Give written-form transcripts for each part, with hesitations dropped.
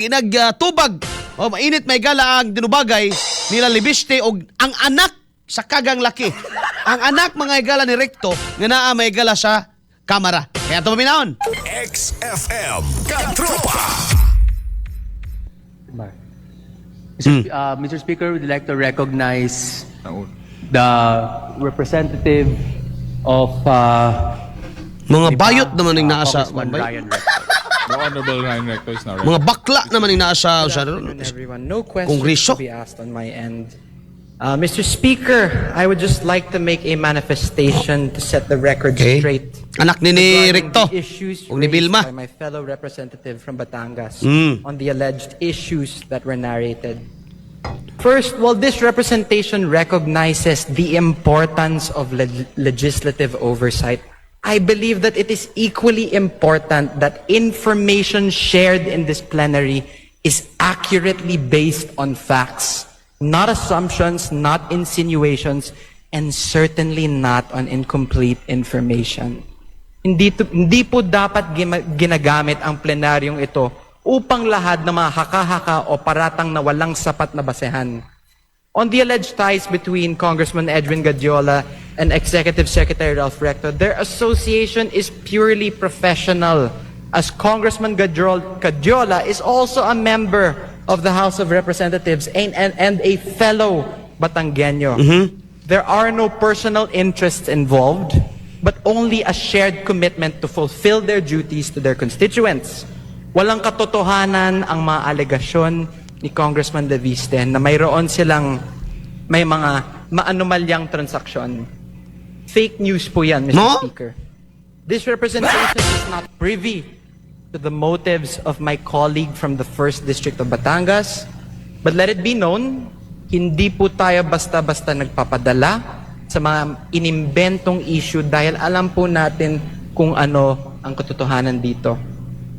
Inagtubag o mainit may gala ang dinubagay nila Libiste og ang anak sa kagang laki. Ang anak mga igala ni Recto nga naa may gala sa kamera. Kaya ito paminaon. XFM Katropa. Mr. Speaker, we'd like to recognize the representative of Mga bayot naman yung naasa. Congressman Ryan Recto. The Honorable Ryan Recto is now ready. Mga bakla naman yung naasa. Good afternoon, everyone. No questions Kongreso. to be asked on my end. Mr. Speaker, I would just like to make a manifestation to set the record Okay. straight. Anak ni regarding Recto. the issues O ni raised Vilma. by my fellow representative from Batangas Mm. on the alleged issues that were narrated. First, while this representation recognizes the importance of legislative oversight, I believe that it is equally important that information shared in this plenary is accurately based on facts, not assumptions, not insinuations, and certainly not on incomplete information. Hindi po dapat ginagamit ang plenaryong ito upang lahat ng mga haka-haka o paratang na walang sapat na basehan. On the alleged ties between Congressman Edwin Gadiola and Executive Secretary Ralph Recto, their association is purely professional, as Congressman Gadiola is also a member of the House of Representatives and a fellow Batangueño. There are no personal interests involved, but only a shared commitment to fulfill their duties to their constituents. Walang katotohanan ang mga alegasyon ni Congressman Leviste na mayroon silang may mga maanumalyang transaksyon. Fake news po yan, Mr. No? Speaker. This representation is not privy to the motives of my colleague from the 1st District of Batangas. But let it be known, hindi po tayo basta-basta nagpapadala sa mga inimbentong issue dahil alam po natin kung ano ang katotohanan dito.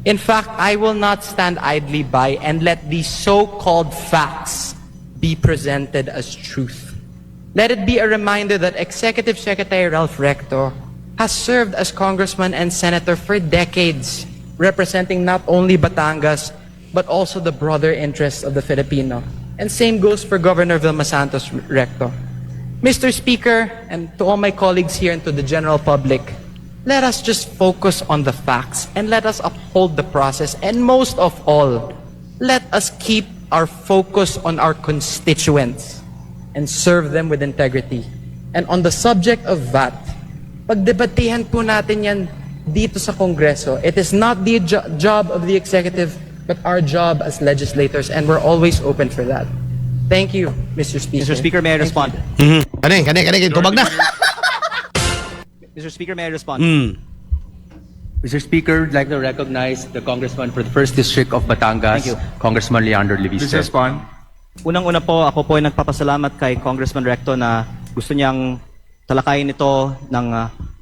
In fact, I will not stand idly by and let these so-called facts be presented as truth. Let it be a reminder that Executive Secretary Ralph Recto has served as congressman and senator for decades, representing not only Batangas, but also the broader interests of the Filipino. And same goes for Governor Vilma Santos Recto. Mr. Speaker, and to all my colleagues here and to the general public, let us just focus on the facts and let us uphold the process. And most of all, let us keep our focus on our constituents and serve them with integrity. And on the subject of VAT, pagdebatehan po natin yan dito sa Kongreso. It is not the job of the executive, but our job as legislators, and we're always open for that. Thank you, Mr. Speaker. Mr. Speaker, may I Thank respond? you. Kani, tubag na. Mr. Speaker, may I respond? Mr. Speaker, I'd like to recognize the congressman for the 1st District of Batangas, Thank you. Congressman Leandro Please Leviste. respond. Unang-una po, ako po ay nagpapasalamat kay Congressman Recto na gusto niyang talakayin ito ng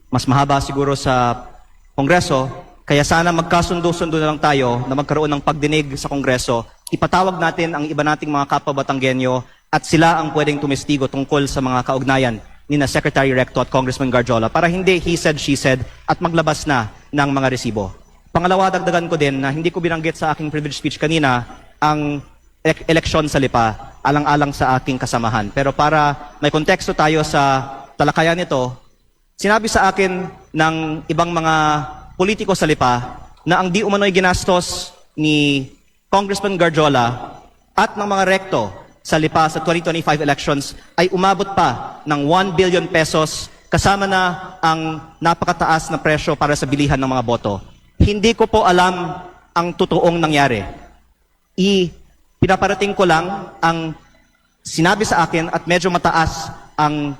mas mahaba siguro sa Kongreso. Kaya sana magkasundo-sundo na lang tayo na magkaroon ng pagdinig sa Kongreso. Ipatawag natin ang iba nating mga kapwa Batanggenyo at sila ang pwedeng tumestigo tungkol sa mga kaugnayan ni na Secretary Recto at Congressman Garjola para hindi he said, she said at maglabas na ng mga resibo. Pangalawa, dagdagan ko din na hindi ko binanggit sa aking privilege speech kanina ang eleksyon sa Lipa, alang-alang sa aking kasamahan. Pero para may konteksto tayo sa talakayan nito, sinabi sa akin ng ibang mga politiko sa Lipa na ang di umano'y ginastos ni Congressman Garjola at ng mga Recto sa Lipa sa 2025 elections ay umabot pa ng 1 billion pesos kasama na ang napakataas na presyo para sa bilihan ng mga boto. Hindi ko po alam ang totoong nangyari. Pinaparating ko lang ang sinabi sa akin at medyo mataas ang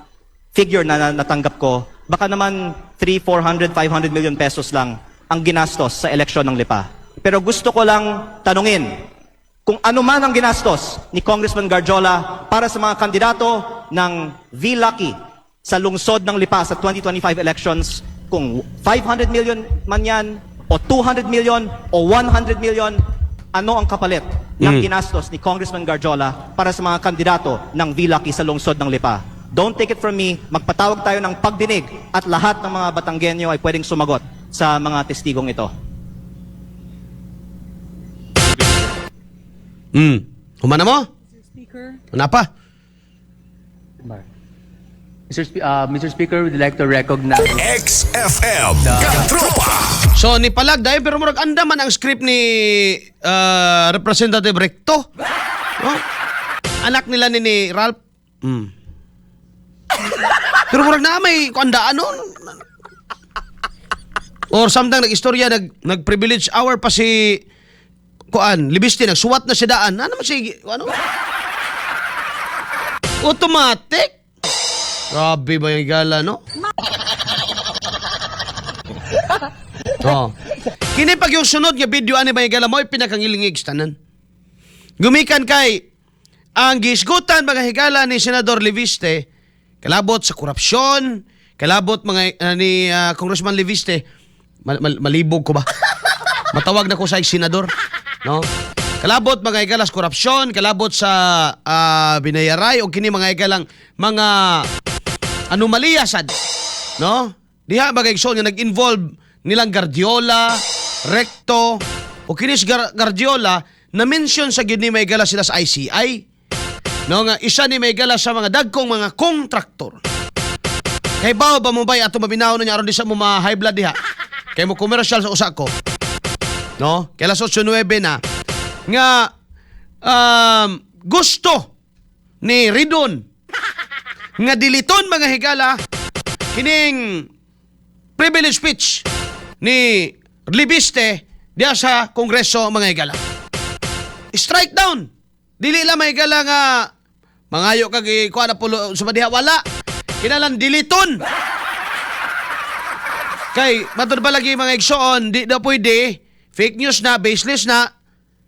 figure na natanggap ko. Baka naman 300, 400, 500 million pesos lang ang ginastos sa eleksyon ng Lipa. Pero gusto ko lang tanungin kung ano man ang ginastos ni Congressman Garjola para sa mga kandidato ng V-Lucky sa lungsod ng Lipa sa 2025 elections, kung 500 million man yan, o 200 million, o 100 million, ano ang kapalit ng ginastos ni Congressman Garjola para sa mga kandidato ng V-Lucky sa lungsod ng Lipa? Don't take it from me, magpatawag tayo ng pagdinig at lahat ng mga Batanggenyo ay pwedeng sumagot sa mga testigong ito. Humana mo? Ano pa? Mr. Speaker, we'd like to recognize XFM Katropa. So, ni Palag dahil, pero murag anda man ang script ni Representative Recto. No? Anak nila ni Ralph. Pero murag na may kuandaan nun. Or samtang nag-istorya, nag-privilege hour pa si Libiste, nagsuwat na siya daan. Ano naman siya, automatic. Grabe ba yung gala, no? Oh. Kini pag yung sunod nga video ani ba yung gala mo, pinakangilingig tanan. Gumikan kay ang gisgutan mga higala ni Senador Leviste, kalabot sa korupsyon, kalabot mga ni Congressman Leviste, malibog ko ba? Matawag na ko sa senador, no? Kalabot mga higala sa korupsyon, kalabot sa binayaray o kini mga higalang mga anomalya sad, no? Diha bagay so nga nag-involve nilang Guardiola, Recto, o kinis Guardiola na mention sa gyud ni may gala sila sa ICI. No nga isa ni may gala sa mga dagkong mga kontraktor. Kay bao ba mo bay ato mabinaw na aron di sa mo ma-high blood diha. Kay mo commercial sa usa ko. No? Kay las 8:09 na nga gusto ni Ridon nga diliton mga higala kining privilege speech ni Libiste diya sa Kongreso mga higala. Strike down. Dili lang mga higala nga mangayo kag kuha na pulo sa diha wala. Kinalan diliton. Kay matod ba lagi mga igsoon di na pwede fake news na baseless na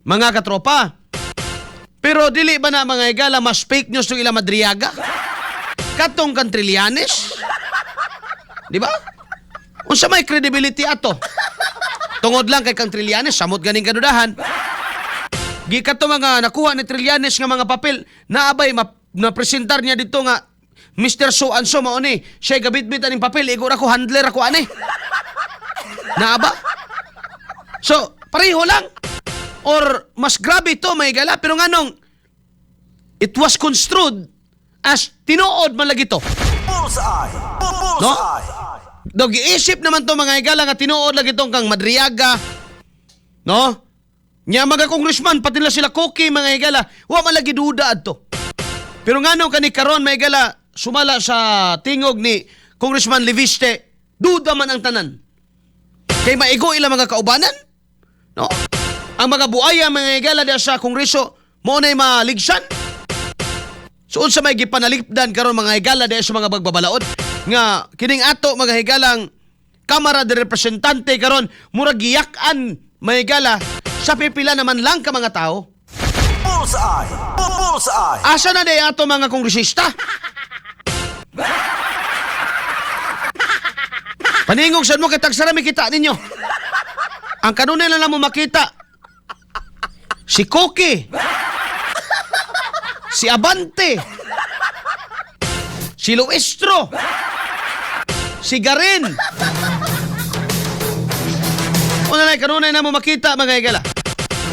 mga katropa. Pero dili ba na mga higala mas fake news ng ilang Madriaga? Katong Cantrillanes? Di ba? Unsa may credibility ato? Tungod lang kay kang Trillanes, samot ganing kadudahan. Gi kato mga nakuha ni Trillanes nga mga papel, naabay na-presentar niya dito nga Mr. So and so mao ni, siya gabit-bit aning papel, igo ra ko handler ako ani. Naaba? So, pareho lang. Or mas grabe ito, may gala, pero nganong it was construed as tinuod man lagi to. No? Giisip naman to mga higala nga tinuod lagi tong kang Madriaga. No? Nya mga congressman pati na sila Koki mga higala, wa man lagi duda adto. Pero ngano kani karon mga higala sumala sa tingog ni Congressman Leviste, duda man ang tanan. Kay maigo ila mga kaubanan. No? Ang mga buaya mga higala diya sa Kongreso mo nay maligsan. So unsa may gipanalipdan karon mga higala diya sa mga bagbabalaod nga kining ato mga higalang Kamara de Representante karon murag giyak-an mga higala sa pipila naman lang ka mga tao. Asa na day ato mga kongresista? Paningog sad mo kay tagsarami kita ninyo. Ang kanunay na lang mo makita si Koki, si Abante, si Luestro, si Garin. Una na kanunay na mo makita mga higala.